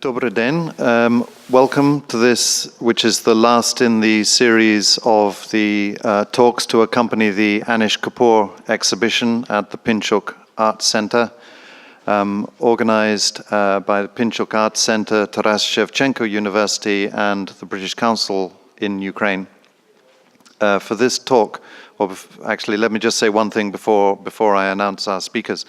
Добрий день. Welcome to this, which is the last in the series of the talks to accompany the Aníša Kапura exhibition at the PinchukArtCentre, organized by the PinchukArtCentre, Taras Shevchenko University, and the British Council in Ukraine. For this talk, actually, let me just say one thing before I announce our speakers.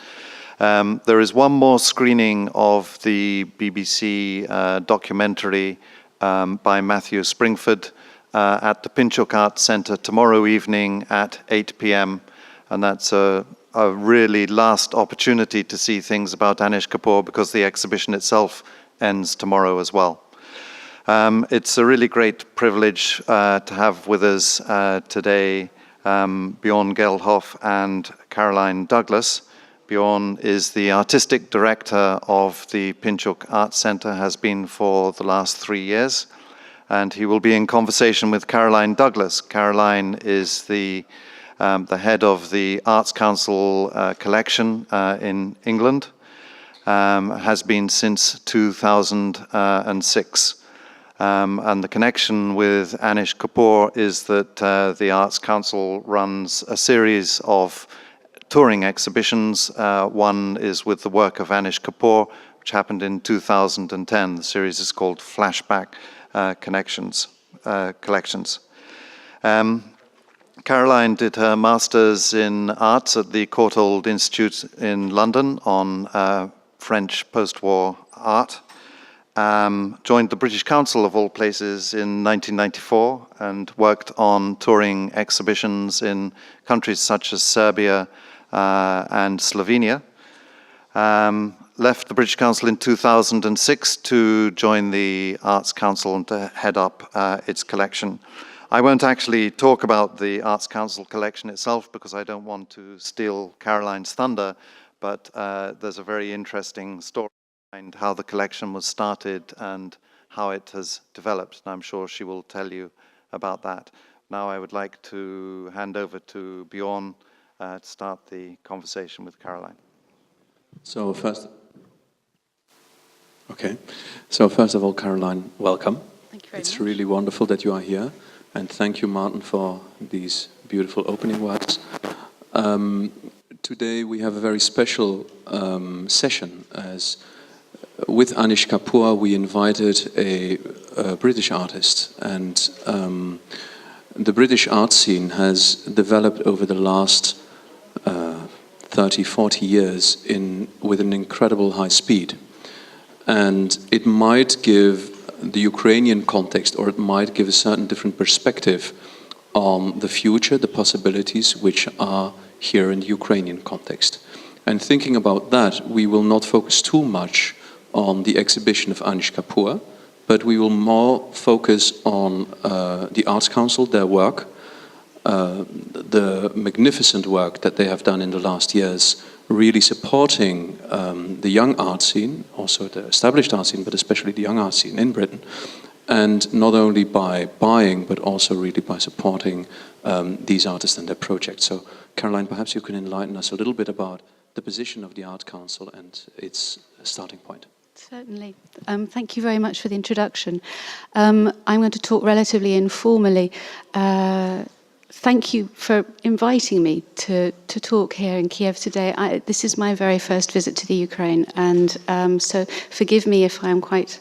There is one more screening of the BBC documentary by Matthew Springford at the PinchukArtCentre tomorrow evening at 8 p.m. And that's a really last opportunity to see things about Aníša Kapura, because the exhibition itself ends tomorrow as well. It's a really great privilege to have with us today Bjorna Gельдхофа and Kerolайн Duglas. Bjorn is the artistic director of the PinchukArtCentre, has been for the last 3 years, and he will be in conversation with Kerolайн Duglас. Kerolайн is the head of the Arts Council collection in England, has been since 2006. And the connection with Aníša Kapura is that the Arts Council runs a series of touring exhibitions. One is with the work of Aníša Kapura, which happened in 2010. The series is called Flashback Collections. Kerolijn did her Masters in Arts at the Courtauld Institute in London on French post-war art. Joined the British Council of all places in 1994 and worked on touring exhibitions in countries such as Serbia and Slovenia. Left the British Council in 2006 to join the Arts Council and to head up its collection. I won't actually talk about the Arts Council collection itself because I don't want to steal Kerolijn's thunder, but there's a very interesting story behind how the collection was started and how it has developed, and I'm sure she will tell you about that. Now I would like to hand over to Bjorn to start the conversation with Kerolijn. So first of all, Kerolijn, welcome. Thank you very much. It's really wonderful that you are here, and thank you, Martin, for these beautiful opening words. Today we have a very special session, as with Aníša Kapura we invited a British artist, and the British art scene has developed over the last 30-40 years with an incredible high speed. And it might give the Ukrainian context, or it might give a certain different perspective on the future, the possibilities which are here in the Ukrainian context. And thinking about that, we will not focus too much on the exhibition of Aníša Kapura, but we will more focus on the Arts Council, their work, the magnificent work that they have done in the last years, really supporting the young art scene, also the established art scene, but especially the young art scene in Britain, and not only by buying, but also really by supporting these artists and their projects. So, Kerolijn, perhaps you can enlighten us a little bit about the position of the Art Council and its starting point. Certainly. Thank you very much for the introduction. I'm going to talk relatively informally. Thank you for inviting me to talk here in Kiev today. This is my very first visit to the Ukraine, and so forgive me if I'm quite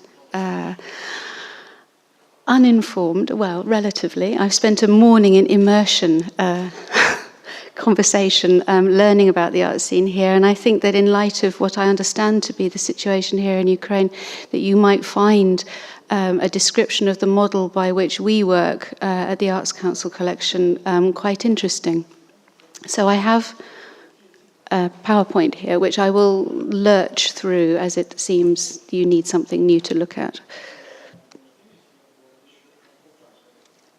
uninformed. Well, relatively. I've spent a morning in immersion conversation learning about the art scene here, and I think that in light of what I understand to be the situation here in Ukraine, that you might find a description of the model by which we work at the Arts Council collection quite interesting. So I have a PowerPoint here, which I will lurch through as it seems you need something new to look at.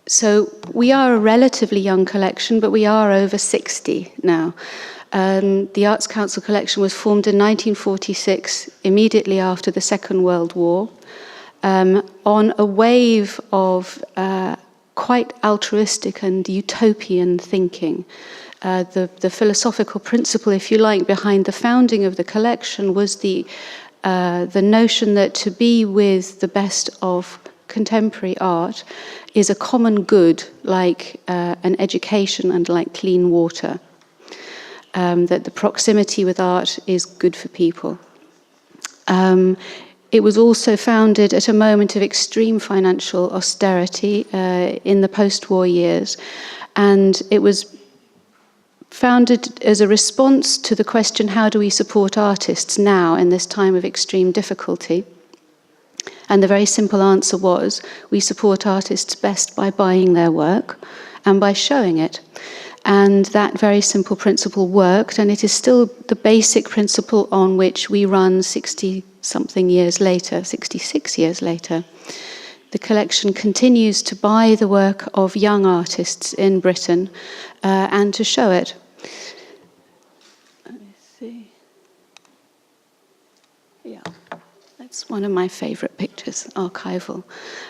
So we are a relatively young collection, but we are over 60 now. The Arts Council collection was formed in 1946, immediately after the Second World War, on a wave of quite altruistic and utopian thinking. The philosophical principle, if you like, behind the founding of the collection was the the notion that to be with the best of contemporary art is a common good, like an education and like clean water. That the proximity with art is good for people. It was also founded at a moment of extreme financial austerity in the post-war years, and it was founded as a response to the question, how do we support artists now in this time of extreme difficulty? And the very simple answer was, we support artists best by buying their work and by showing it. And that very simple principle worked, and it is still the basic principle on which we run 60-something years later, 66 years later. The collection continues to buy the work of young artists in Britain and to show it. Let me see. Yeah. It's one of my favorite pictures, archival,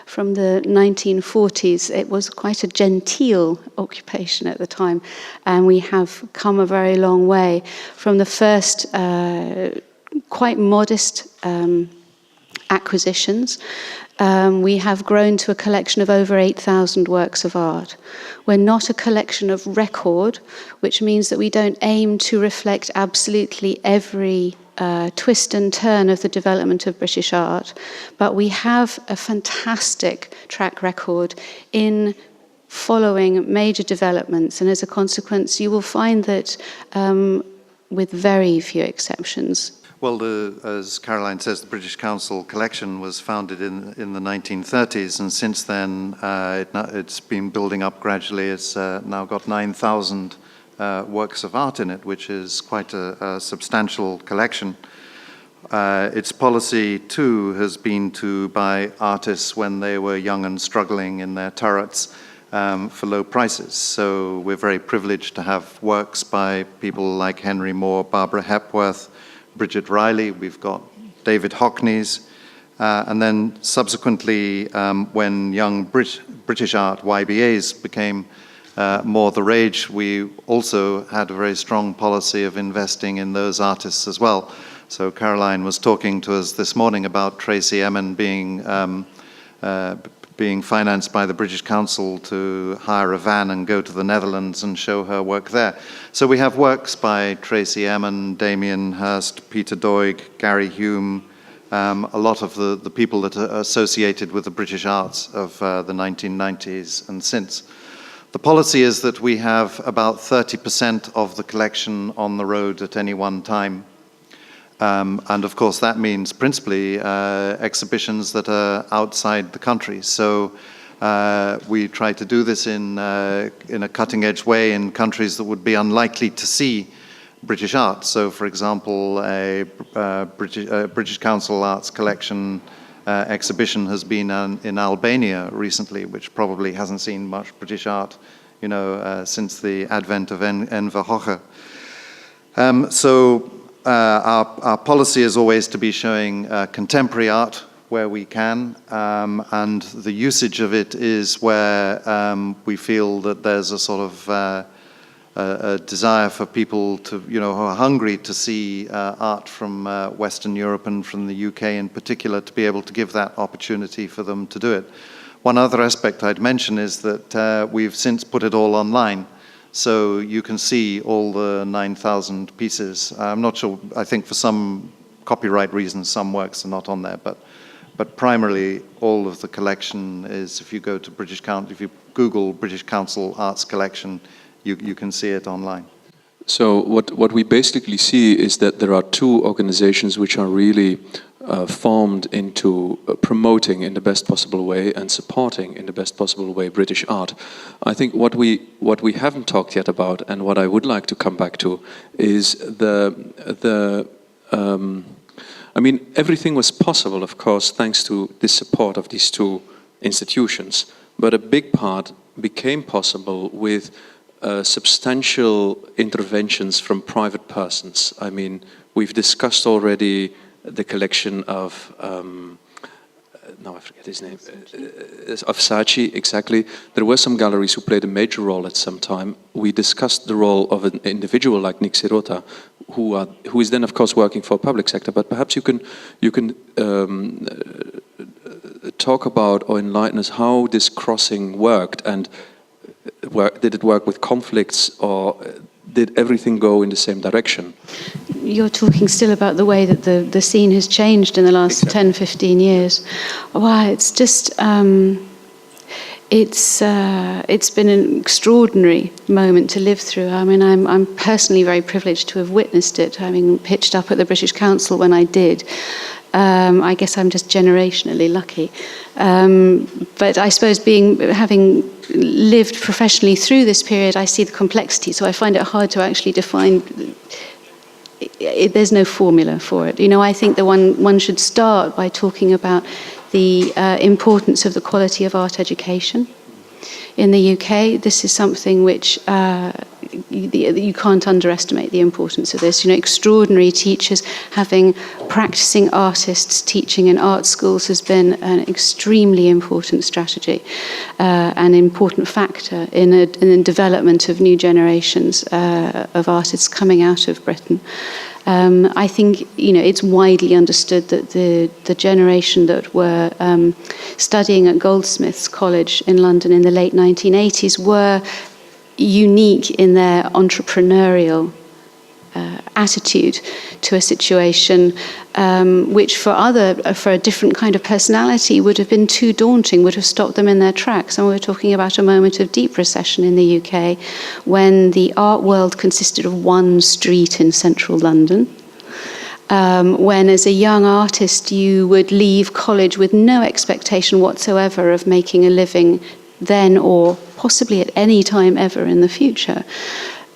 from the 1940s. It was quite a genteel occupation at the time, and we have come a very long way from the first quite modest acquisitions. We have grown to a collection of over 8,000 works of art. We're not a collection of record, which means that we don't aim to reflect absolutely every twist and turn of the development of British art, but we have a fantastic track record in following major developments, and as a consequence you will find that with very few exceptions. Well, as Kerolijn says, the British Council collection was founded in the 1930s, and since then it's been building up gradually. It's now got 9,000 works of art in it, which is quite a substantial collection. Its policy, too, has been to buy artists when they were young and struggling in their turrets for low prices. So we're very privileged to have works by people like Henry Moore, Barbara Hepworth, Bridget Riley. We've got David Hockney's. And then subsequently, when young British art, YBAs, became more the rage, we also had a very strong policy of investing in those artists as well. So Kerolijn was talking to us this morning about Tracy Emin being financed by the British Council to hire a van and go to the Netherlands and show her work there. So we have works by Tracy Emin, Damien Hirst, Peter Doig, Gary Hume, a lot of the people that are associated with the British arts of the 1990s and since. The policy is that we have about 30% of the collection on the road at any one time. And of course that means principally exhibitions that are outside the country. So we try to do this in a cutting-edge way in countries that would be unlikely to see British art. So for example, a British Council Arts collection exhibition has been in Albania recently, which probably hasn't seen much British art, since the advent of Enver Hoxha. Our policy is always to be showing contemporary art where we can, and the usage of it is where we feel that there's a sort of a desire for people to, who are hungry to see art from Western Europe and from the UK in particular, to be able to give that opportunity for them to do it. One other aspect I'd mention is that we've since put it all online. So you can see all the 9,000 pieces. I'm not sure, I think for some copyright reasons, some works are not on there, but primarily all of the collection is, if you go to if you Google British Council Arts Collection, you can see it online. So what we basically see is that there are two organizations which are really formed into promoting in the best possible way and supporting in the best possible way British art. I think what we haven't talked yet about, and what I would like to come back to, is everything was possible, of course, thanks to the support of these two institutions, but a big part became possible with substantial interventions from private persons. I mean, we've discussed already the collection of, now I forget his name, of Saatchi, exactly. There were some galleries who played a major role at some time. We discussed the role of an individual like Nick Sirota, who is then of course working for public sector. But perhaps you can talk about or enlighten us how this crossing worked, and did it work with conflicts, or did everything go in the same direction? You're talking still about the way that the scene has changed in the last Exactly. 10, 15 years. Wow, it's just, it's been an extraordinary moment to live through. I mean, I'm personally very privileged to have witnessed it, having pitched up at the British Council when I did. I guess I'm just generationally lucky. But I suppose having lived professionally through this period, I see the complexity, so I find it hard to actually define. There's no formula for it. You know, I think that one should start by talking about the importance of the quality of art education. In the UK, this is something which you can't underestimate the importance of this. You know, extraordinary teachers, having practicing artists teaching in art schools has been an extremely important strategy, an important factor in the development of new generations of artists coming out of Britain. I think, you know, it's widely understood that the generation that were studying at Goldsmiths College in London in the late 1980s were unique in their entrepreneurial attitude to a situation which for a different kind of personality would have been too daunting, would have stopped them in their tracks. And we're talking about a moment of deep recession in the UK when the art world consisted of one street in central London. When as a young artist you would leave college with no expectation whatsoever of making a living then or possibly at any time ever in the future.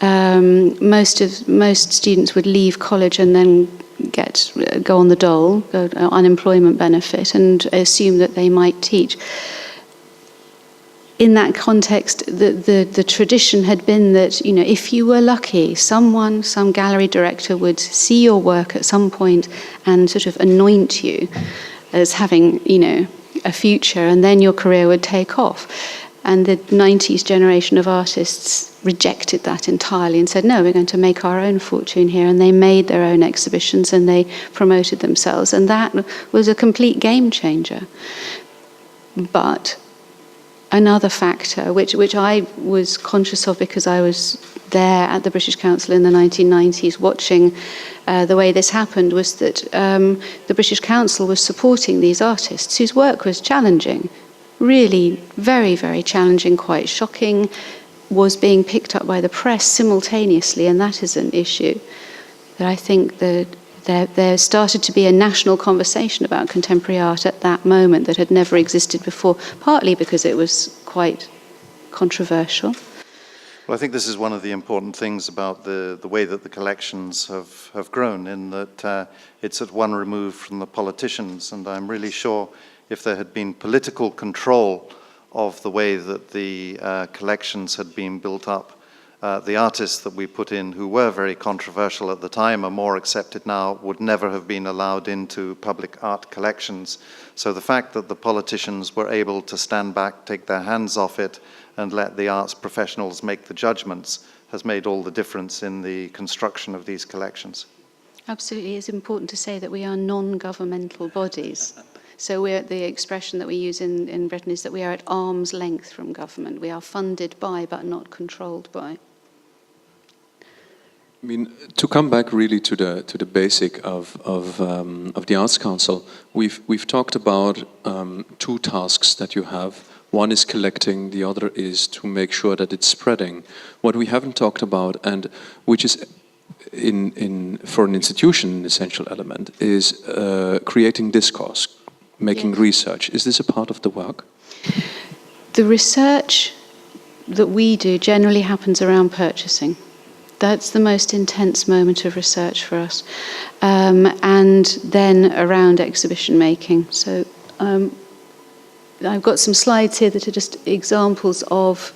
Most students would leave college and then go on the dole, go unemployment benefit, and assume that they might teach. In that context, the tradition had been that, you know, if you were lucky, some gallery director would see your work at some point and sort of anoint you as having, you know, a future, and then your career would take off. And the 90s generation of artists rejected that entirely and said, no, we're going to make our own fortune here. And they made their own exhibitions and they promoted themselves. And that was a complete game changer. But another factor, which I was conscious of because I was there at the British Council in the 1990s watching the way this happened, was that the British Council was supporting these artists whose work was challenging, really very, very challenging, quite shocking, was being picked up by the press simultaneously, and that is an issue that I think that there started to be a national conversation about contemporary art at that moment that had never existed before, partly because it was quite controversial. Well, I think this is one of the important things about the way that the collections have grown, in that it's at one remove from the politicians, and I'm really sure if there had been political control of the way that the collections had been built up, the artists that we put in, who were very controversial at the time, are more accepted now, would never have been allowed into public art collections. So the fact that the politicians were able to stand back, take their hands off it, and let the arts professionals make the judgments has made all the difference in the construction of these collections. Absolutely. It's important to say that we are non-governmental bodies. So the expression that we use in Britain is that we are at arm's length from government. We are funded by, but not controlled by. I mean, to come back really to the basic of the Arts Council, we've talked about two tasks that you have. One is collecting, the other is to make sure that it's spreading. What we haven't talked about, and which is for an institution an essential element, is creating discourse, making research. Is this a part of the work? The research that we do generally happens around purchasing. That's the most intense moment of research for us. And then around exhibition making. So I've got some slides here that are just examples of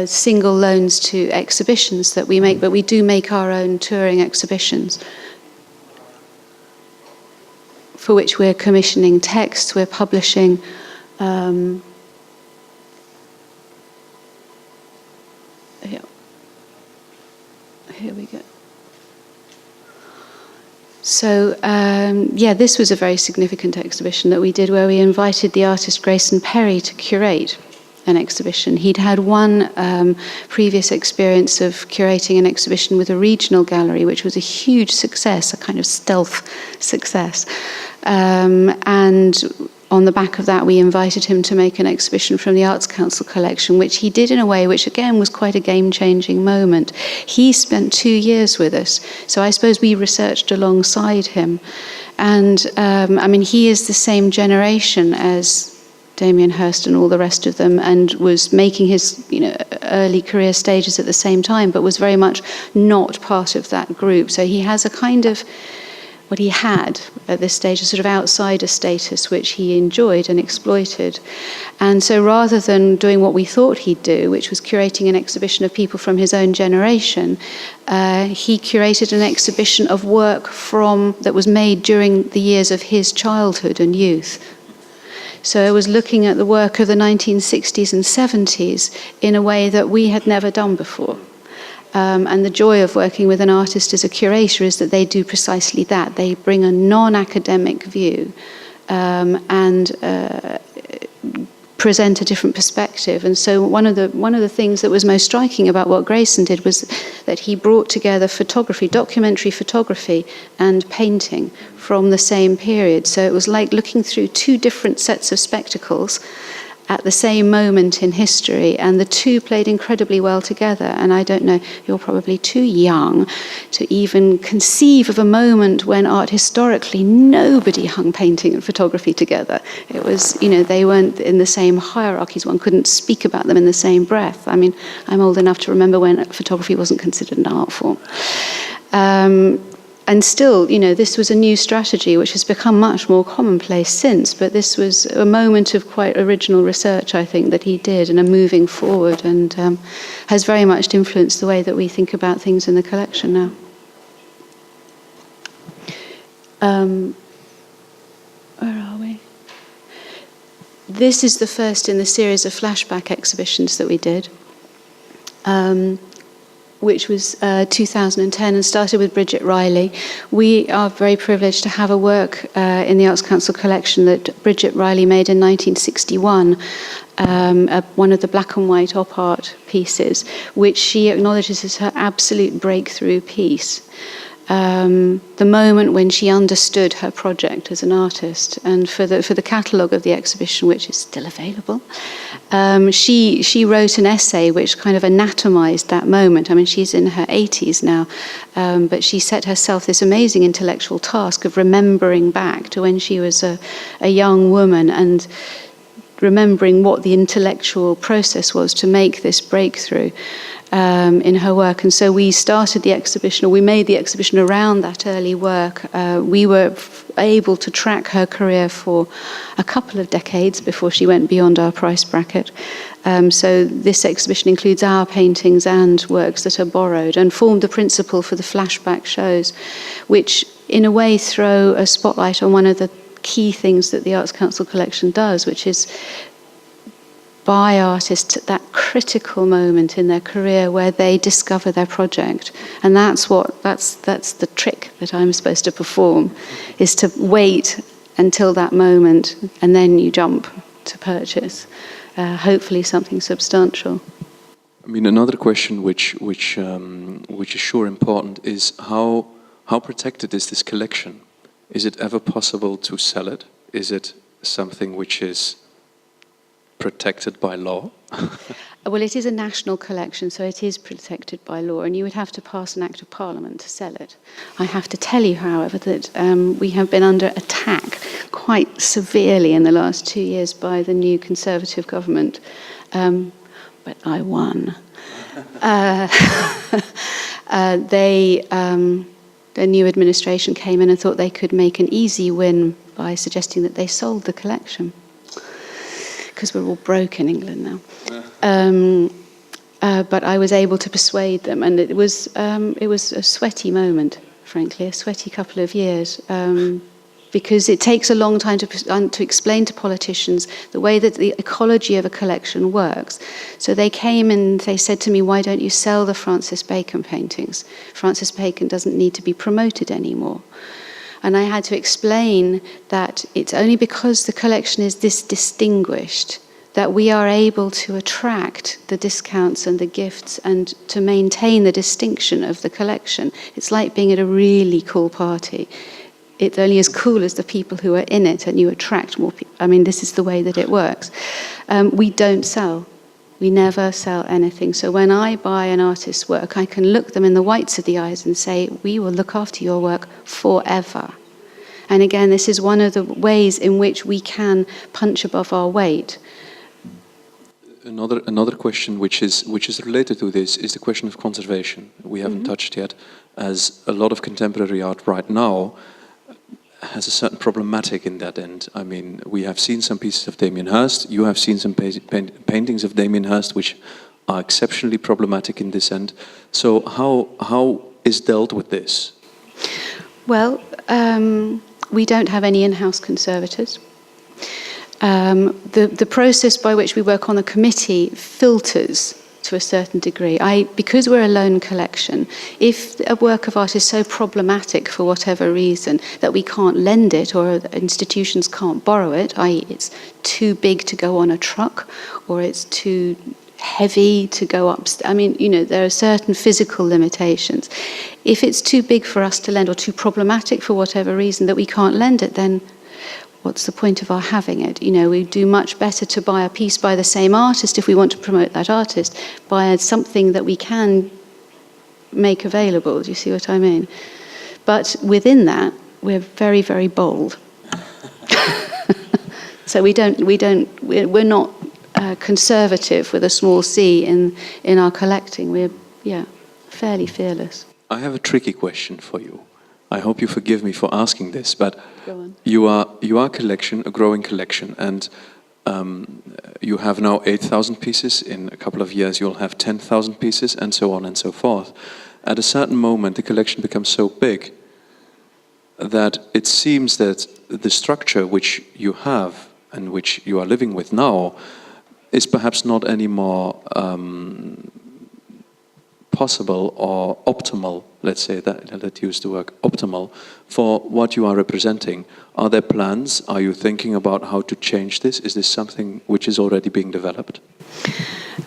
single loans to exhibitions that we make, but we do make our own touring exhibitions, for which we're commissioning texts, we're publishing here we go. This was a very significant exhibition that we did where we invited the artist Grayson Perry to curate an exhibition. He'd had one previous experience of curating an exhibition with a regional gallery, which was a huge success, a kind of stealth success. And on the back of that, we invited him to make an exhibition from the Arts Council collection, which he did in a way which, again, was quite a game-changing moment. He spent 2 years with us, so I suppose we researched alongside him. And, he is the same generation as Damien Hirst and all the rest of them, and was making his early career stages at the same time, but was very much not part of that group. So he has a kind of, what he had at this stage, a sort of outsider status, which he enjoyed and exploited. And so rather than doing what we thought he'd do, which was curating an exhibition of people from his own generation, he curated an exhibition of work that was made during the years of his childhood and youth. So I was looking at the work of the 1960s and 70s in a way that we had never done before. And the joy of working with an artist as a curator is that they do precisely that. They bring a non-academic view and present a different perspective. And so one of the things that was most striking about what Grayson did was that he brought together photography, documentary photography, and painting from the same period. So it was like looking through two different sets of spectacles at the same moment in history, and the two played incredibly well together. And I don't know, you're probably too young to even conceive of a moment when art historically, nobody hung painting and photography together. It was, they weren't in the same hierarchies. One couldn't speak about them in the same breath. I'm old enough to remember when photography wasn't considered an art form. And still, this was a new strategy which has become much more commonplace since, but this was a moment of quite original research, I think, that he did, and a moving forward, and has very much influenced the way that we think about things in the collection now. Where are we? This is the first in the series of flashback exhibitions that we did. Which was 2010 and started with Bridget Riley. We are very privileged to have a work in the Arts Council collection that Bridget Riley made in 1961, one of the black and white op art pieces, which she acknowledges as her absolute breakthrough piece. The moment when she understood her project as an artist. And for the catalogue of the exhibition, which is still available, she wrote an essay which kind of anatomized that moment. She's in her 80s now, but she set herself this amazing intellectual task of remembering back to when she was a young woman and remembering what the intellectual process was to make this breakthrough in her work. And so we started the exhibition, or we made the exhibition around that early work. We were able to track her career for a couple of decades before she went beyond our price bracket. So this exhibition includes our paintings and works that are borrowed, and formed the principle for the flashback shows, which in a way throw a spotlight on one of the key things that the Arts Council collection does, which is by artists at that critical moment in their career where they discover their project. And that's the trick that I'm supposed to perform, is to wait until that moment and then you jump to purchase, hopefully something substantial. Another question which is sure important is how protected is this collection? Is it ever possible to sell it? Is it something which is protected by law? Well, it is a national collection, so it is protected by law, and you would have to pass an act of parliament to sell it. I have to tell you, however, that we have been under attack quite severely in the last 2 years by the new Conservative government, but I won. The new administration came in and thought they could make an easy win by suggesting that they sold the collection, because we're all broke in England now. But I was able to persuade them, and it was a sweaty moment, frankly, a sweaty couple of years, because it takes a long time to explain to politicians the way that the ecology of a collection works. So they came and they said to me, why don't you sell the Francis Bacon paintings? Francis Bacon doesn't need to be promoted anymore. And I had to explain that it's only because the collection is this distinguished that we are able to attract the discounts and the gifts and to maintain the distinction of the collection. It's like being at a really cool party. It's only as cool as the people who are in it, and you attract more people. I mean, this is the way that it works. We don't sell. We never sell anything. So when I buy an artist's work, I can look them in the whites of the eyes and say, we will look after your work forever. And again, this is one of the ways in which we can punch above our weight. Another question which is related to this is the question of conservation. We haven't touched yet, as a lot of contemporary art right now has a certain problematic in that end. I mean, we have seen some pieces of Damien Hirst. You have seen some paintings of Damien Hirst which are exceptionally problematic in this end. So how is dealt with this? Well, we don't have any in-house conservators. The process by which we work on the committee filters to a certain degree. Because we're a lone collection, if a work of art is so problematic for whatever reason that we can't lend it or institutions can't borrow it, i.e. it's too big to go on a truck or it's too heavy to go up. I mean, there are certain physical limitations. If it's too big for us to lend or too problematic for whatever reason that we can't lend it, then what's the point of our having it? We do much better to buy a piece by the same artist if we want to promote that artist, buy something that we can make available. Do you see what I mean? But within that, we're very, very bold. So we're not conservative with a small c in our collecting. We're, fairly fearless. I have a tricky question for you. I hope you forgive me for asking this, but Go on. you are a growing collection, and you have now 8,000 pieces. In a couple of years, you'll have 10,000 pieces, and so on and so forth. At a certain moment, the collection becomes so big that it seems that the structure which you have and which you are living with now is perhaps not anymore possible or optimal, let's say that, let's use the word optimal, for what you are representing. Are there plans? Are you thinking about how to change this? Is this something which is already being developed?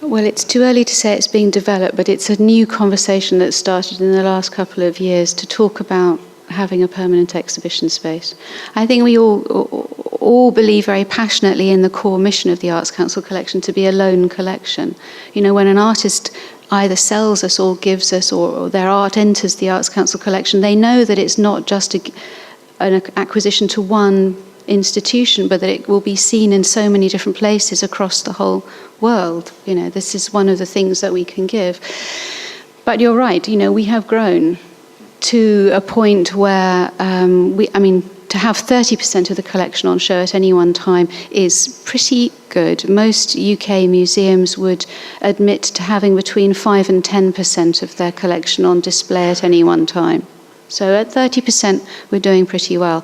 Well, it's too early to say it's being developed, but it's a new conversation that started in the last couple of years to talk about having a permanent exhibition space. I think we all believe very passionately in the core mission of the Arts Council collection to be a lone collection. When an artist either sells us or gives us, or their art enters the Arts Council collection, they know that it's not just an acquisition to one institution, but that it will be seen in so many different places across the whole world. This is one of the things that we can give. But you're right, we have grown to a point where to have 30% of the collection on show at any one time is pretty good. Most UK museums would admit to having between 5 and 10% of their collection on display at any one time. So at 30%, we're doing pretty well.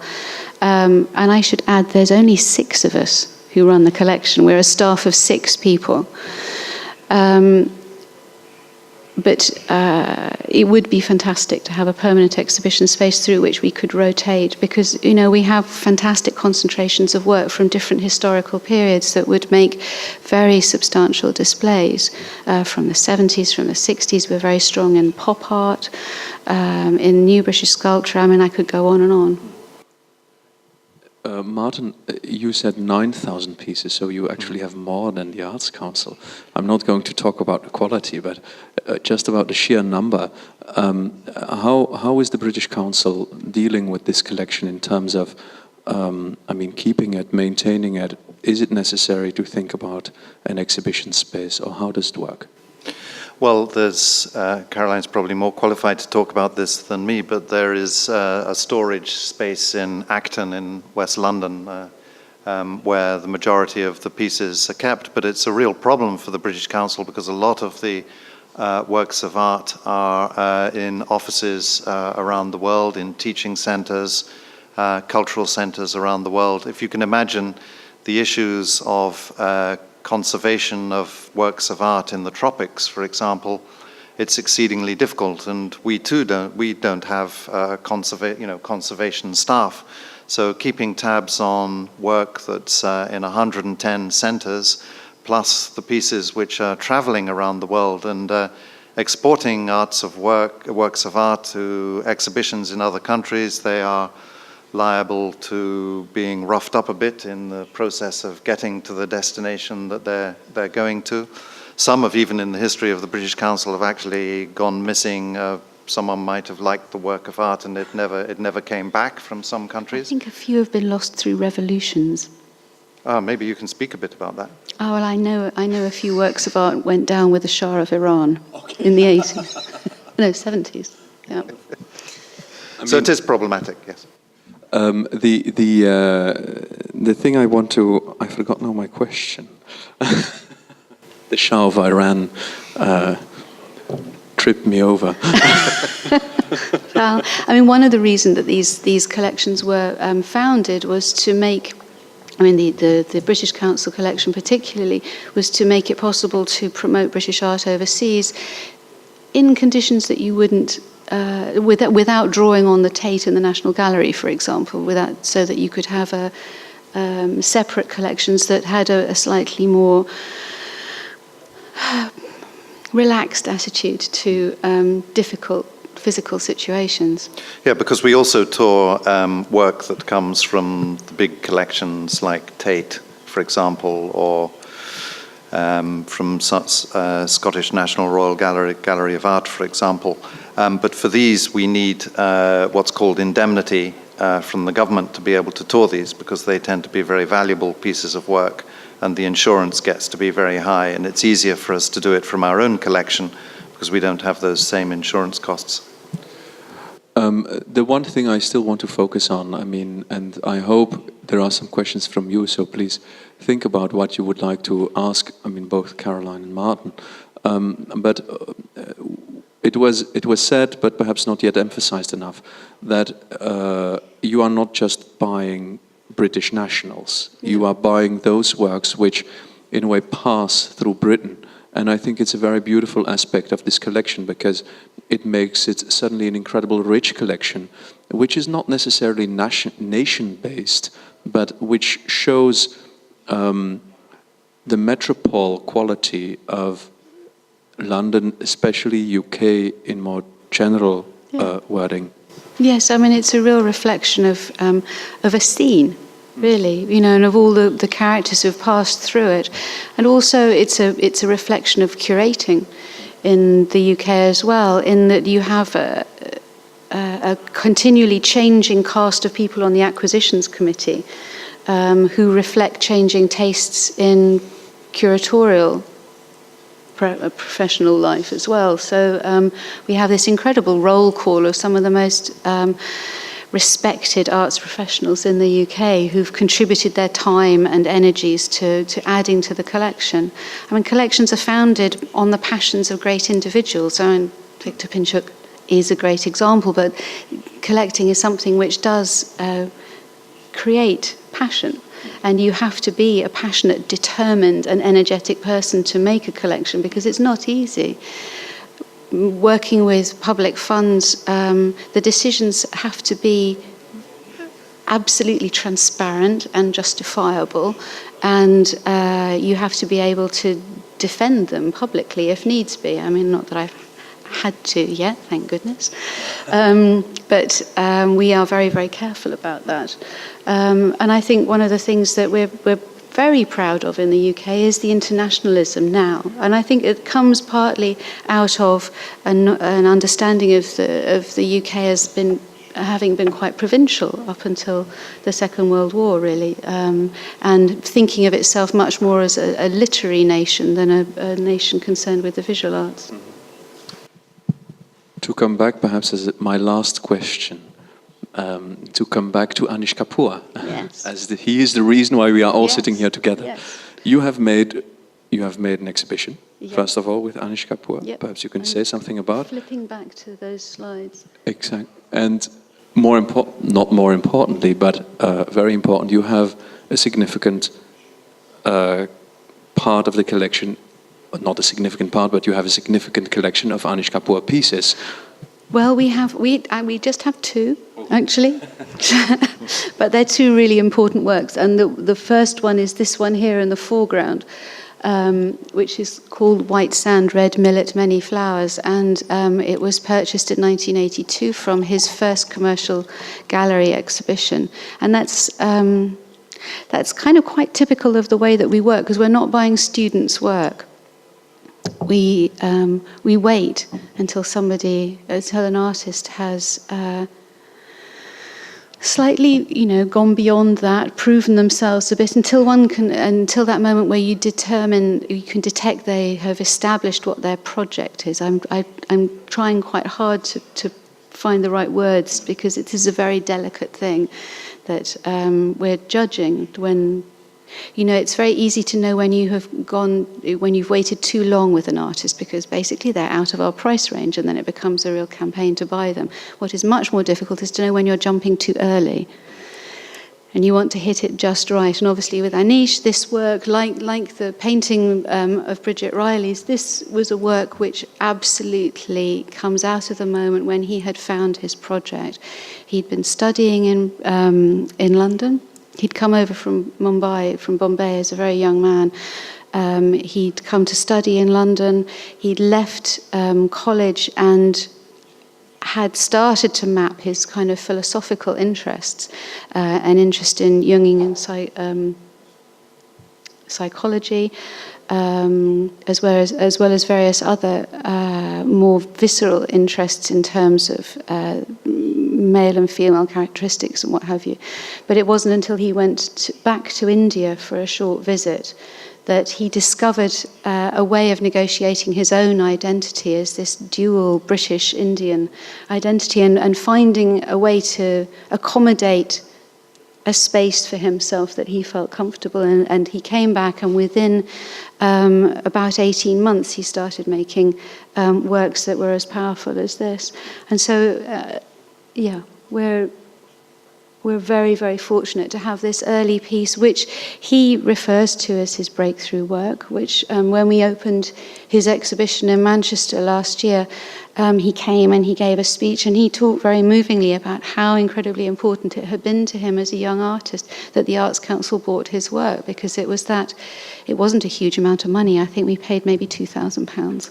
And I should add, there's only 6 of us who run the collection. We're a staff of 6 people. But it would be fantastic to have a permanent exhibition space through which we could rotate, because we have fantastic concentrations of work from different historical periods that would make very substantial displays from the 70s, from the 60s. We're very strong in pop art, in new British sculpture. I could go on and on. Martin, you said 9,000 pieces, so you actually have more than the Arts Council. I'm not going to talk about the quality, but just about the sheer number. How is the British Council dealing with this collection in terms of, keeping it, maintaining it? Is it necessary to think about an exhibition space, or how does it work? Well, there's Caroline's probably more qualified to talk about this than me, but there is a storage space in Acton in West London where the majority of the pieces are kept, but it's a real problem for the British Council because a lot of the works of art are in offices around the world, in teaching centres, cultural centres around the world. If you can imagine the issues of conservation of works of art in the tropics, for example, it's exceedingly difficult, and we don't have conservation staff. So keeping tabs on work that's in 110 centers, plus the pieces which are traveling around the world, and exporting works of art to exhibitions in other countries, they are liable to being roughed up a bit in the process of getting to the destination that they're going to. Some have, even in the history of the British Council, have actually gone missing. Someone might have liked the work of art and it never came back from some countries. I think a few have been lost through revolutions. Maybe you can speak a bit about that. Oh, well, I know a few works of art went down with the Shah of Iran in the 80s. No, 70s. Yeah. So it is problematic, yes. The thing I forgot now my question. The Shah of Iran tripped me over. Well, I mean, one of the reasons that these collections were founded was to make, I mean, the British Council collection particularly, was to make it possible to promote British art overseas in conditions that you wouldn't, without drawing on the Tate and the National Gallery, for example, so that you could have separate collections that had a slightly more relaxed attitude to difficult physical situations. Yeah, because we also tour work that comes from the big collections like Tate, for example, or from Scottish National Royal Gallery of Art, for example. But for these, we need what's called indemnity from the government to be able to tour these, because they tend to be very valuable pieces of work, and the insurance gets to be very high, and it's easier for us to do it from our own collection because we don't have those same insurance costs. The one thing I still want to focus on, I mean, and I hope there are some questions from you, so please think about what you would like to ask, I mean, both Kerolijn and Maarten. But it was said, but perhaps not yet emphasized enough, that you are not just buying British nationals. You are buying those works which, in a way, pass through Britain. And I think it's a very beautiful aspect of this collection, because it makes it suddenly an incredible rich collection, which is not necessarily nation-based, but which shows the metropole quality of London, especially UK in more general wording. Yes, I mean, it's a real reflection of a scene, really, you know, and of all the characters who have passed through it. And also it's a reflection of curating in the UK as well, in that you have a continually changing cast of people on the acquisitions committee who reflect changing tastes in curatorial professional life as well. So we have this incredible roll call of some of the most respected arts professionals in the UK who've contributed their time and energies to adding to the collection. I mean, collections are founded on the passions of great individuals. I mean, Victor Pinchuk is a great example, but collecting is something which does create passion. And you have to be a passionate, determined and energetic person to make a collection, because it's not easy. Working with public funds, the decisions have to be absolutely transparent and justifiable, and you have to be able to defend them publicly if needs be. I mean, not that I've had to yet, thank goodness. But we are very, very careful about that. And I think one of the things that we're very proud of in the UK is the internationalism now. And I think it comes partly out of an understanding of the UK as having been quite provincial up until the Second World War, really, and thinking of itself much more as a literary nation than a nation concerned with the visual arts. To come back, perhaps as my last question, to come back to Aníša Kапura, yes. He is the reason why we are all sitting here together. Yes. You have made an exhibition, first of all, with Aníša Kapura. Yep. Perhaps you can say something about. Flipping back to those slides. Exactly, and not more importantly, but very important, you have a significant part of the collection not a significant part, but you have a significant collection of Anisha Kапura pieces. Well, we just have two, actually, but they're two really important works. And the first one is this one here in the foreground, which is called White Sand, Red Millet, Many Flowers, and it was purchased in 1982 from his first commercial gallery exhibition. And that's kind of quite typical of the way that we work, because we're not buying students' work. We wait until an artist has slightly, gone beyond that, proven themselves a bit, until that moment where you can detect they have established what their project is. I'm trying quite hard to find the right words, because it is a very delicate thing that we're judging when. It's very easy to know when you've waited too long with an artist, because basically they're out of our price range, and then it becomes a real campaign to buy them. What is much more difficult is to know when you're jumping too early, and you want to hit it just right. And obviously with Anish, this work, like the painting of Bridget Riley's, this was a work which absolutely comes out of the moment when he had found his project. He'd been studying in London. He'd come over from Bombay as a very young man. He'd come to study in London. He'd left college and had started to map his kind of philosophical interests, an interest in Jungian psychology, as well as various other more visceral interests in terms of male and female characteristics and what have you. But it wasn't until he went back to India for a short visit that he discovered a way of negotiating his own identity as this dual British-Indian identity, and finding a way to accommodate a space for himself that he felt comfortable in. And he came back, and within about 18 months he started making works that were as powerful as this. And so we're very, very fortunate to have this early piece, which he refers to as his breakthrough work, which when we opened his exhibition in Manchester last year, he came and he gave a speech, and he talked very movingly about how incredibly important it had been to him as a young artist that the Arts Council bought his work, because it wasn't a huge amount of money. I think we paid maybe £2,000.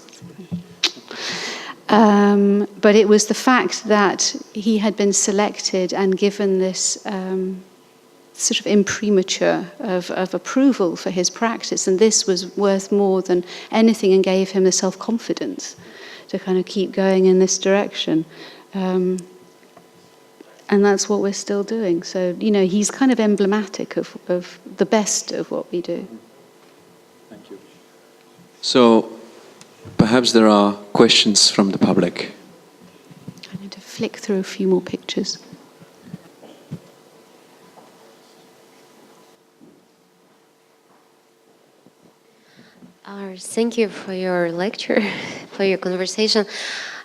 But it was the fact that he had been selected and given this sort of imprimatur of approval for his practice, and this was worth more than anything, and gave him the self-confidence to kind of keep going in this direction. And that's what we're still doing. So, he's kind of emblematic of the best of what we do. Thank you. So, perhaps there are questions from the public. I need to flick through a few more pictures. Thank you for your lecture, for your conversation.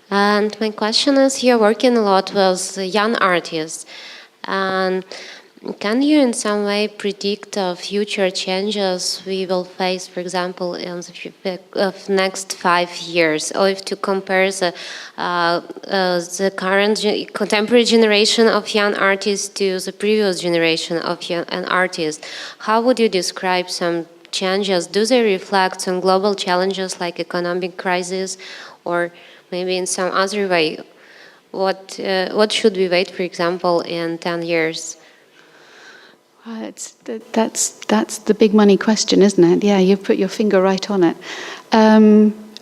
And my question is, you're working a lot with young artists. And can you in some way predict future changes we will face, for example, in the next 5 years? Or if to compare the current contemporary generation of young artists to the previous generation of young artists, how would you describe some changes? Do they reflect some global challenges like economic crisis, or maybe in some other way? What should we wait, for example, in 10 years? That's the big money question, isn't it? Yeah, you've put your finger right on it.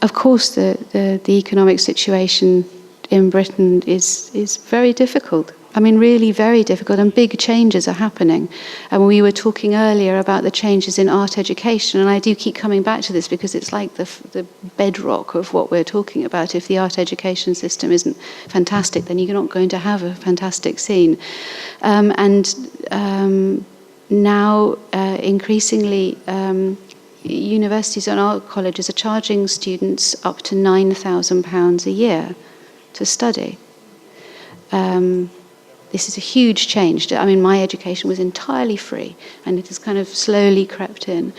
Of course, the economic situation in Britain is very difficult. I mean, really very difficult, and big changes are happening. And we were talking earlier about the changes in art education, and I do keep coming back to this because it's like the bedrock of what we're talking about. If the art education system isn't fantastic, then you're not going to have a fantastic scene. Now, increasingly, universities and art colleges are charging students up to £9,000 a year to study. this is a huge change. I mean, my education was entirely free, and it has kind of slowly crept in.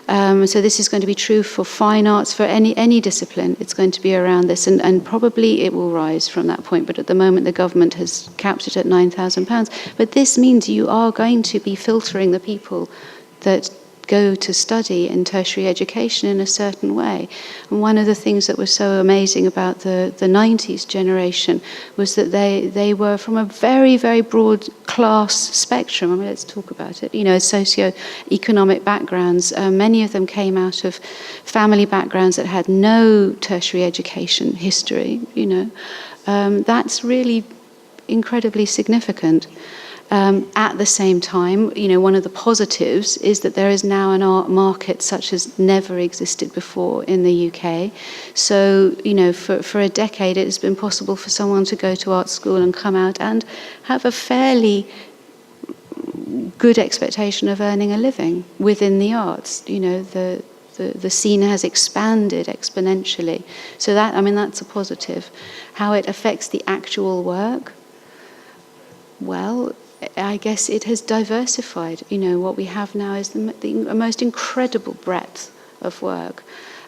So this is going to be true for fine arts, for any discipline. It's going to be around this, and probably it will rise from that point. But at the moment, the government has capped it at £9,000. But this means you are going to be filtering the people that go to study in tertiary education in a certain way. And one of the things that was so amazing about the 90s generation was that they were from a very, very broad class spectrum. I mean, let's talk about it. You know, socio-economic backgrounds. Many of them came out of family backgrounds that had no tertiary education history, you know. That's really incredibly significant. At the same time, you know, one of the positives is that there is now an art market such as never existed before in the UK. So, you know, for a decade it has been possible for someone to go to art school and come out and have a fairly good expectation of earning a living within the arts. You know, the scene has expanded exponentially. So that, I mean, that's a positive. How it affects the actual work, well, I guess it has diversified. You know, what we have now is the most incredible breadth of work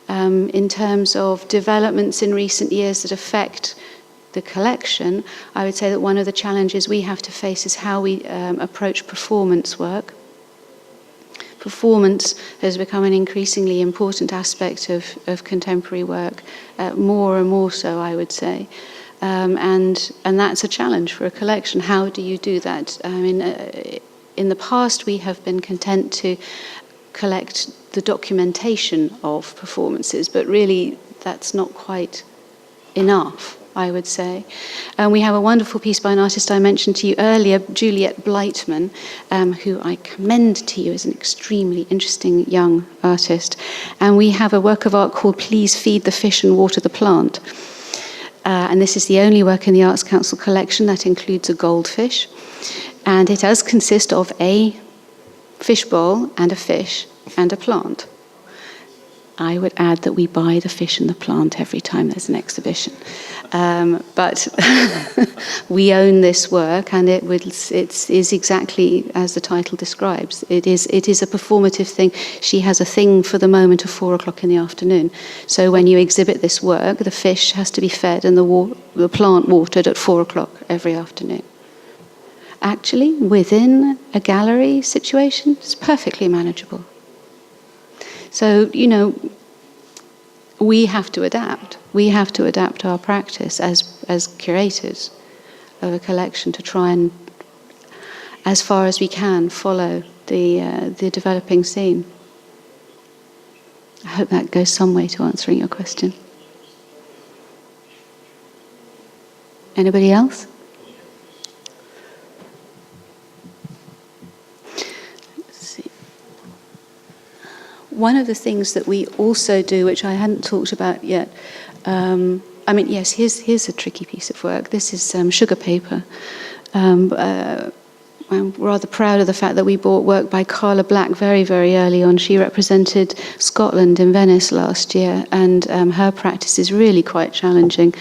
in terms of developments in recent years that affect the collection. I would say that one of the challenges we have to face is how we approach performance work. Performance has become an increasingly important aspect of contemporary work, more and more so, I would say. And that's a challenge for a collection. How do you do that? I mean, in the past we have been content to collect the documentation of performances, but really that's not quite enough, I would say. We have a wonderful piece by an artist I mentioned to you earlier, Juliet Blightman, who I commend to you as an extremely interesting young artist. And we have a work of art called Please Feed the Fish and Water the Plant. And this is the only work in the Arts Council collection that includes a goldfish. And it does consist of a fishbowl and a fish and a plant. I would add that we buy the fish and the plant every time there's an exhibition. But we own this work, and it is exactly as the title describes. It is a performative thing. She has a thing for the moment of 4:00 in the afternoon. So when you exhibit this work, the fish has to be fed and the plant watered at 4:00 every afternoon. Actually, within a gallery situation, it's perfectly manageable. So, you know, we have to adapt. We have to adapt our practice as curators of a collection to try and, as far as we can, follow the developing scene. I hope that goes some way to answering your question. Anybody else? One of the things that we also do, which I hadn't talked about yet, I mean, yes, here's a tricky piece of work. This is sugar paper. I'm rather proud of the fact that we bought work by Carla Black very, very early on. She represented Scotland in Venice last year, and her practice is really quite challenging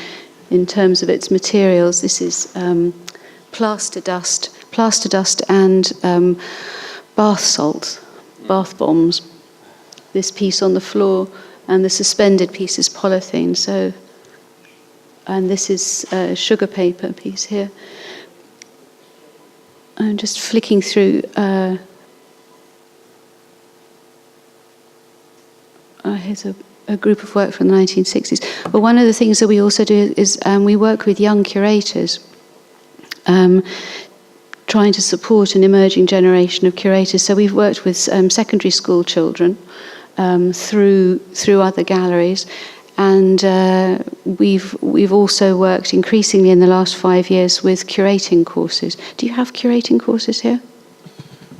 in terms of its materials. This is plaster dust and bath salts, bath bombs. This piece on the floor, and the suspended piece is polythene. So, and this is a sugar paper piece here. I'm just flicking through. Here's a group of work from the 1960s. But one of the things that we also do is we work with young curators, trying to support an emerging generation of curators. So we've worked with secondary school children through other galleries, and we've also worked increasingly in the last 5 years with curating courses. Do you have curating courses here?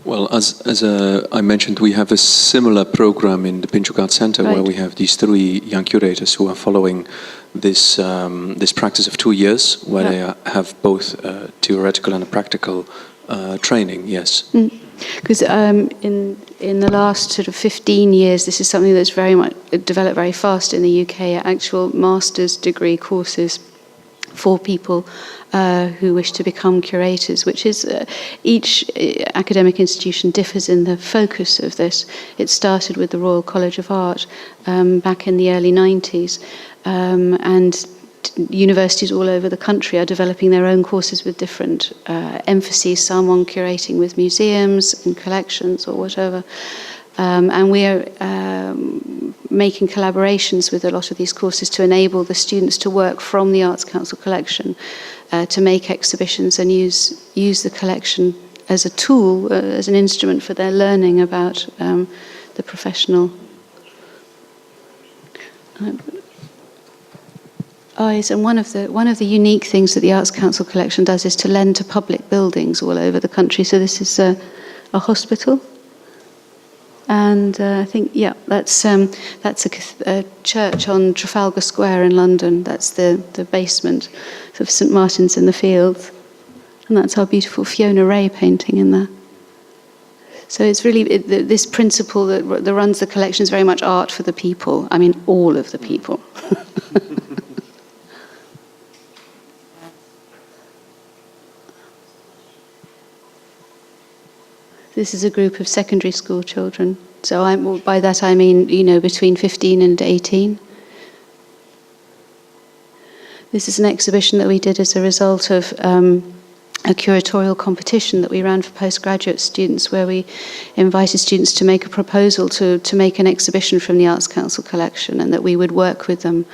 Well, as I mentioned, we have a similar program in the PinchukArtCentre, right, where we have these 3 young curators who are following this practice of 2 years, where they have both theoretical and a practical training. Yes. Because in the last sort of 15 years, this is something that's very much developed very fast in the UK. Actual master's degree courses for people who wish to become curators, which is each academic institution differs in the focus of this. It started with the Royal College of Art back in the early 90s, and universities all over the country are developing their own courses with different emphases, some on curating with museums and collections or whatever. And we are making collaborations with a lot of these courses to enable the students to work from the Arts Council collection to make exhibitions and use the collection as a tool, as an instrument for their learning about the professional. Yes, and one of the unique things that the Arts Council collection does is to lend to public buildings all over the country. So this is a hospital. And I think, yeah, that's a church on Trafalgar Square in London. That's the basement of St Martin's in the Fields. And that's our beautiful Fiona Ray painting in there. So it's really, this principle that runs the collection is very much art for the people. I mean, all of the people. This is a group of secondary school children. So by that I mean, between 15 and 18. This is an exhibition that we did as a result of a curatorial competition that we ran for postgraduate students, where we invited students to make a proposal to make an exhibition from the Arts Council collection, and that we would work with them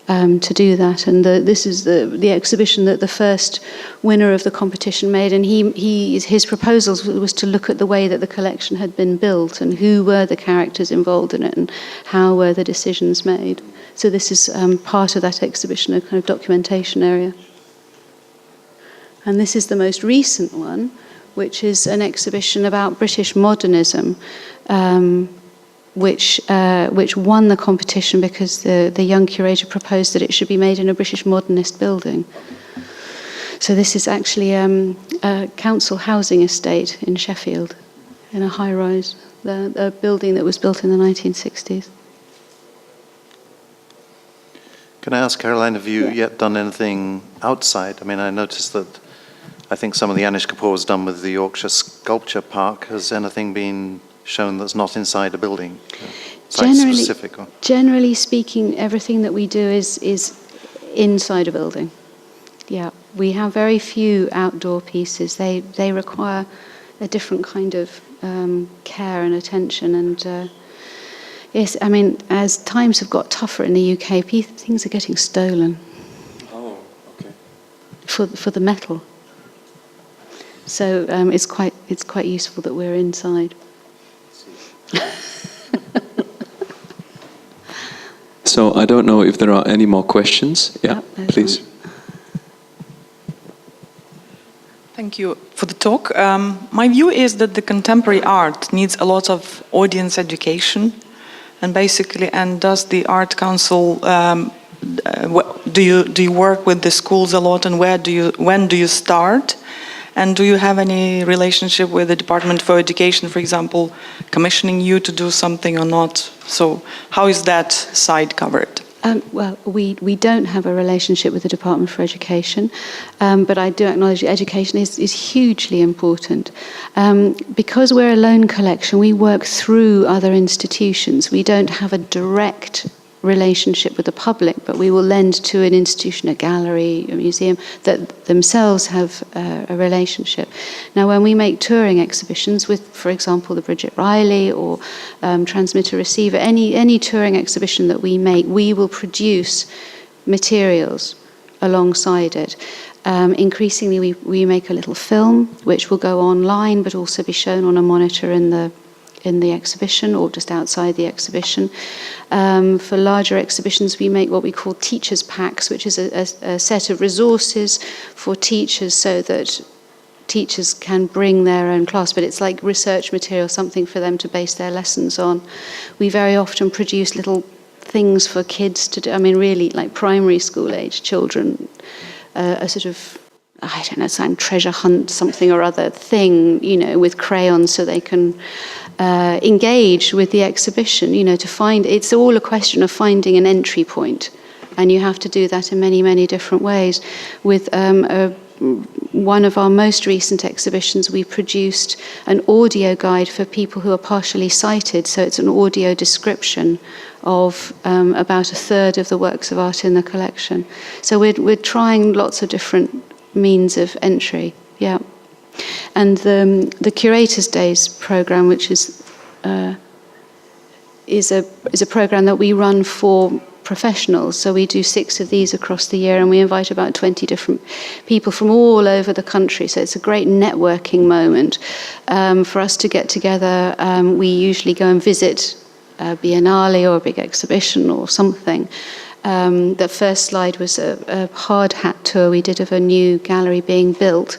to do that. And this is the exhibition that the first winner of the competition made, and his proposal was to look at the way that the collection had been built and who were the characters involved in it and how were the decisions made. So this is part of that exhibition, a kind of documentation area. And this is the most recent one, which is an exhibition about British modernism, which won the competition because the young curator proposed that it should be made in a British modernist building. So this is actually a council housing estate in Sheffield, in a high-rise, a building that was built in the 1960s. Can I ask, Kerolijn, have you yet done anything outside? I mean, I noticed that I think some of the Anisha Kapura was done with the Yorkshire Sculpture Park. Has anything been shown that's not inside a building? Generally speaking, everything that we do is inside a building. Yeah, we have very few outdoor pieces. They require a different kind of care and attention. And yes, I mean, as times have got tougher in the UK, things are getting stolen. Oh, okay. For the metal. So it's quite useful that we're inside. So I don't know if there are any more questions. Yeah, please. Thank you for the talk. My view is that the contemporary art needs a lot of audience education, and does the Art Council do you work with the schools a lot, and when do you start? And do you have any relationship with the Department for Education, for example, commissioning you to do something or not? So how is that side covered? Well, we don't have a relationship with the Department for Education, but I do acknowledge that education is hugely important. Because we're a loan collection, we work through other institutions. We don't have a direct relationship with the public, but we will lend to an institution, a gallery, a museum, that themselves have a relationship. Now, when we make touring exhibitions with, for example, the Bridget Riley or Transmitter Receiver, any touring exhibition that we make, we will produce materials alongside it. Increasingly, we make a little film, which will go online, but also be shown on a monitor in the exhibition or just outside the exhibition. For larger exhibitions, we make what we call teachers' packs, which is a set of resources for teachers so that teachers can bring their own class, but it's like research material, something for them to base their lessons on. We very often produce little things for kids to do, I mean, really like primary school age children, a sort of, I don't know, some treasure hunt, something or other thing, with crayons so they can engage with the exhibition, to find, it's all a question of finding an entry point And you have to do that in many, many different ways. With one of our most recent exhibitions, we produced an audio guide for people who are partially sighted. So it's an audio description of about a third of the works of art in the collection. So we're trying lots of different means of entry. Yeah. And the Curators' Days program, which is a program that we run for professionals. So we do 6 of these across the year, and we invite about 20 different people from all over the country. So it's a great networking moment for us to get together. We usually go and visit a biennale or a big exhibition or something. The first slide was a hard hat tour we did of a new gallery being built.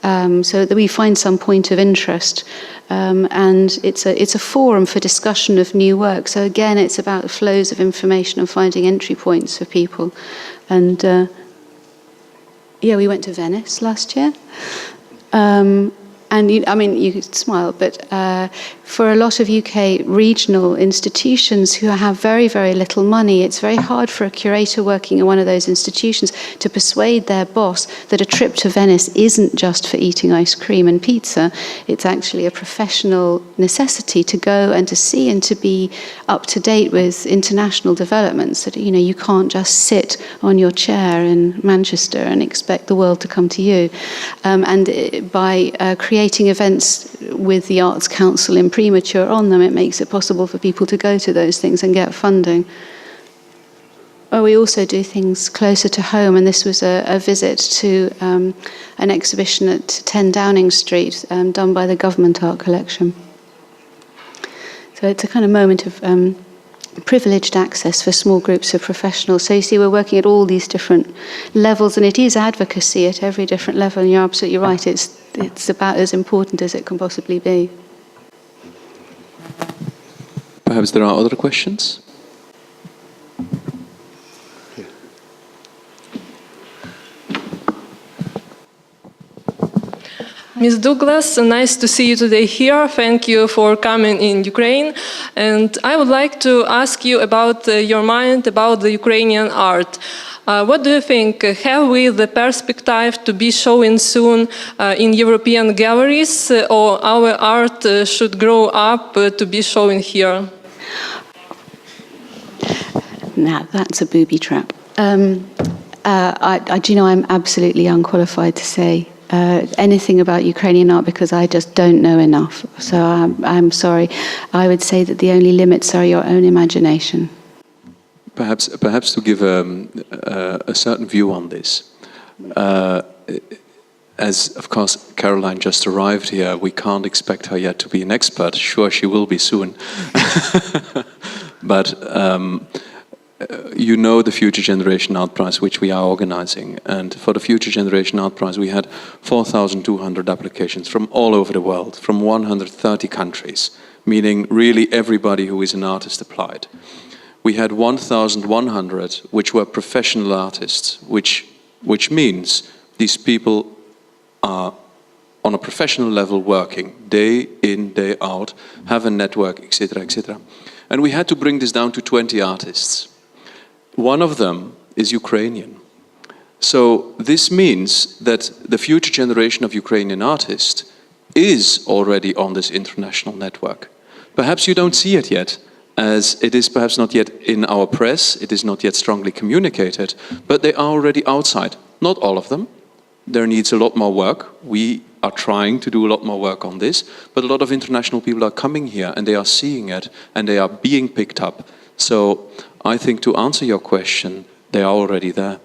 So that we find some point of interest, and it's a forum for discussion of new work. So again, it's about the flows of information and finding entry points for people. And we went to Venice last year. And you could smile, but for a lot of UK regional institutions who have very, very little money, it's very hard for a curator working in one of those institutions to persuade their boss that a trip to Venice isn't just for eating ice cream and pizza. It's actually a professional necessity to go and to see and to be up to date with international developments. That, you can't just sit on your chair in Manchester and expect the world to come to you. And by creating events with the Arts Council in premature on them, it makes it possible for people to go to those things and get funding. We also do things closer to home, and this was a visit to an exhibition at 10 Downing Street done by the Government Art Collection. So it's a kind of moment of privileged access for small groups of professionals. So you see, we're working at all these different levels, and it is advocacy at every different level, and you're absolutely right, it's about as important as it can possibly be. Perhaps there are other questions? Ms. Douglas, nice to see you today here. Thank you for coming in Ukraine. And I would like to ask you about your mind about the Ukrainian art. What do you think? Have we the perspective to be showing soon in European galleries, or our art should grow up to be showing here? Now, that's a booby trap. I'm absolutely unqualified to say anything about Ukrainian art because I just don't know enough. So I'm sorry. I would say that the only limits are your own imagination. Perhaps to give a certain view on this. As, of course, Kerolijn just arrived here, we can't expect her yet to be an expert. Sure, she will be soon. But you know the Future Generation Art Prize, which we are organizing. And for the Future Generation Art Prize, we had 4,200 applications from all over the world, from 130 countries, meaning really everybody who is an artist applied. We had 1,100 which were professional artists, which means these people are on a professional level working day in, day out, have a network, etc., etc. And we had to bring this down to 20 artists. One of them is Ukrainian. So this means that the future generation of Ukrainian artists is already on this international network. Perhaps you don't see it yet, as it is perhaps not yet in our press, it is not yet strongly communicated, but they are already outside. Not all of them. There needs a lot more work. We are trying to do a lot more work on this, but a lot of international people are coming here and they are seeing it and they are being picked up. So I think to answer your question, they are already there.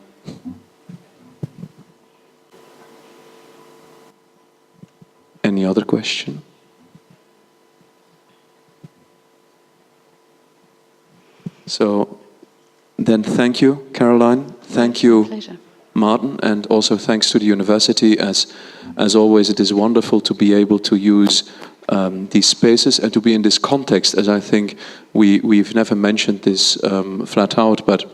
Any other question? So then thank you, Kerolijn. Thank you, Pleasure. Martin, and also thanks to the university. As always, it is wonderful to be able to use these spaces and to be in this context, as I think we've never mentioned this flat out, but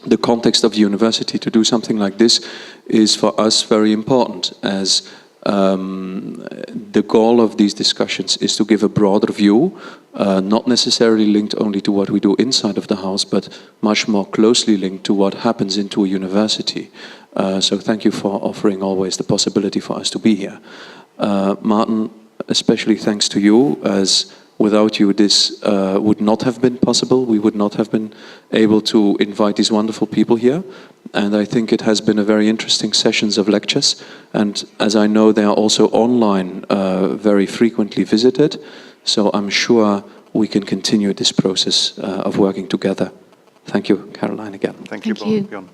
the context of the university to do something like this is for us very important, as The goal of these discussions is to give a broader view, not necessarily linked only to what we do inside of the house, but much more closely linked to what happens into a university. So thank you for offering always the possibility for us to be here. Martin, especially thanks to you, as without you this would not have been possible. We would not have been able to invite these wonderful people here. And I think it has been a very interesting sessions of lectures. And as I know, they are also online very frequently visited. So I'm sure we can continue this process of working together. Thank you, Kerolijn, again. Thank you, Thank you. Bjorn.